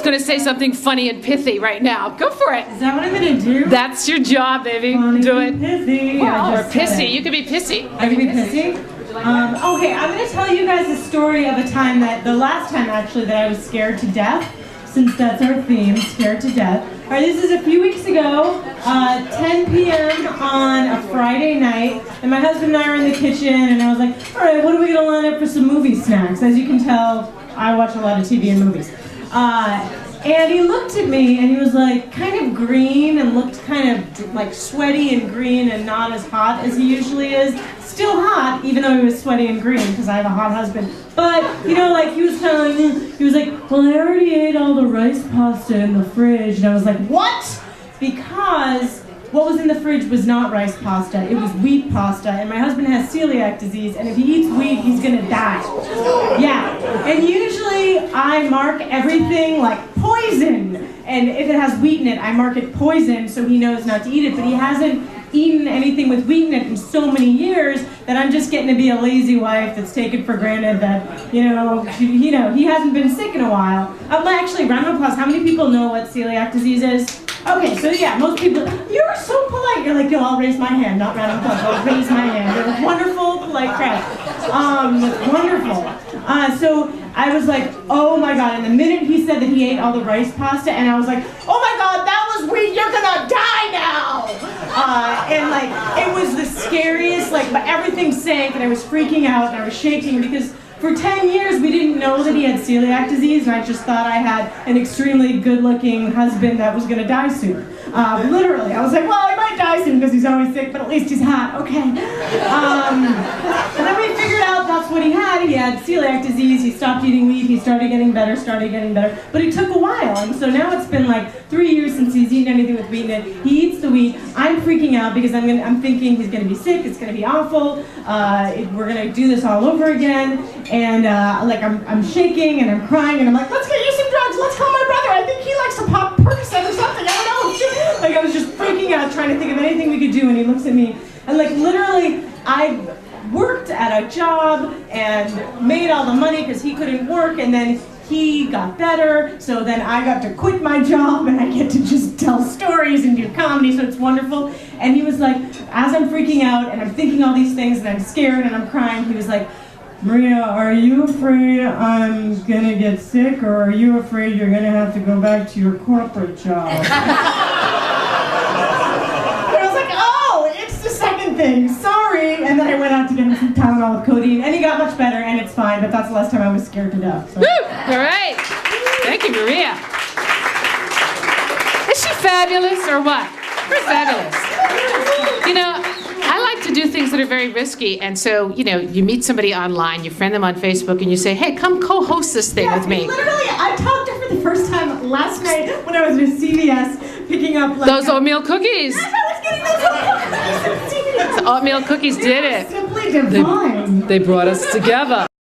going to say something funny and pithy right now. Go for it. Is that what I'm going to do? That's your job, baby. Funny Do it. Pithy. Or pissy. You could be pissy. I can be pissy? Okay, I'm going to tell you guys a story of a time the last time actually that I was scared to death, since that's our theme, scared to death. All right, this is a few weeks ago, 10 p.m. on a Friday night, and my husband and I were in the kitchen, and I was like, all right, what are we going to line up for some movie snacks? As you can tell, I watch a lot of TV and movies. And he looked at me and he was like kind of green and looked kind of like sweaty and green and not as hot as he usually is. Still hot, even though he was sweaty and green because I have a hot husband. But, you know, like he was kind of like, he was like, well, I already ate all the rice pasta in the fridge. And I was like, what? Because what was in the fridge was not rice pasta, it was wheat pasta, and my husband has celiac disease, and if he eats wheat, he's gonna die. Yeah, and usually I mark everything like poison, and if it has wheat in it, I mark it poison so he knows not to eat it, but he hasn't eaten anything with wheat in it in so many years that I'm just getting to be a lazy wife that's taken for granted that, you know, he hasn't been sick in a while. Actually, round of applause, how many people know what celiac disease is? Okay, so yeah, most people, you're so polite. You're like, no, I'll raise my hand, not round of applause, I'll raise my hand. You're a wonderful, polite crowd. Wonderful. So I was like, oh my God, and the minute he said that he ate all the rice pasta, and I was like, oh my God, that was wheat, you're gonna die now! And like, it was the scariest, like, everything sank, and I was freaking out, and I was shaking, because for 10 years, we didn't know that he had celiac disease, and I just thought I had an extremely good-looking husband that was gonna die soon. Literally, I was like, well, he might die soon because he's always sick, but at least he's hot, okay. And then we figured out that's what he had. He had celiac disease, he stopped eating wheat, he started getting better, but it took a while, and so now it's been like 3 years since he's eaten anything with wheat in it. He eats the wheat. I'm freaking out because I'm thinking he's gonna be sick, it's gonna be awful, we're gonna do this all over again, and like I'm shaking and I'm crying and I'm like, let's get you some drugs, let's call my brother, I think he likes to pop Percocet or something, I don't know. Like I was just freaking out trying to think of anything we could do, and he looks at me and like literally I worked at a job and made all the money because he couldn't work, and then he got better, so then I got to quit my job and I get to just tell stories and do comedy, so it's wonderful. And he was like, as I'm freaking out and I'm thinking all these things and I'm scared and I'm crying, he was like, Maria, are you afraid I'm gonna get sick, or are you afraid you're gonna have to go back to your corporate job? And I was like, oh, it's the second thing, sorry. And then I went out to get him some Tylenol with codeine, and he got much better, and it's fine, but that's the last time I was scared to death. So. Woo! All right. Thank you, Maria. Is she fabulous or what? We're fabulous. You know, I like to do things that are very risky, and so, you know, you meet somebody online, you friend them on Facebook, and you say, hey, come co-host this thing with me. Literally, I talked to her for the first time last night when I was at CVS picking up like those oatmeal cookies. I was getting those oatmeal cookies at CVS. The oatmeal cookies did it. Simply divine. They brought us together.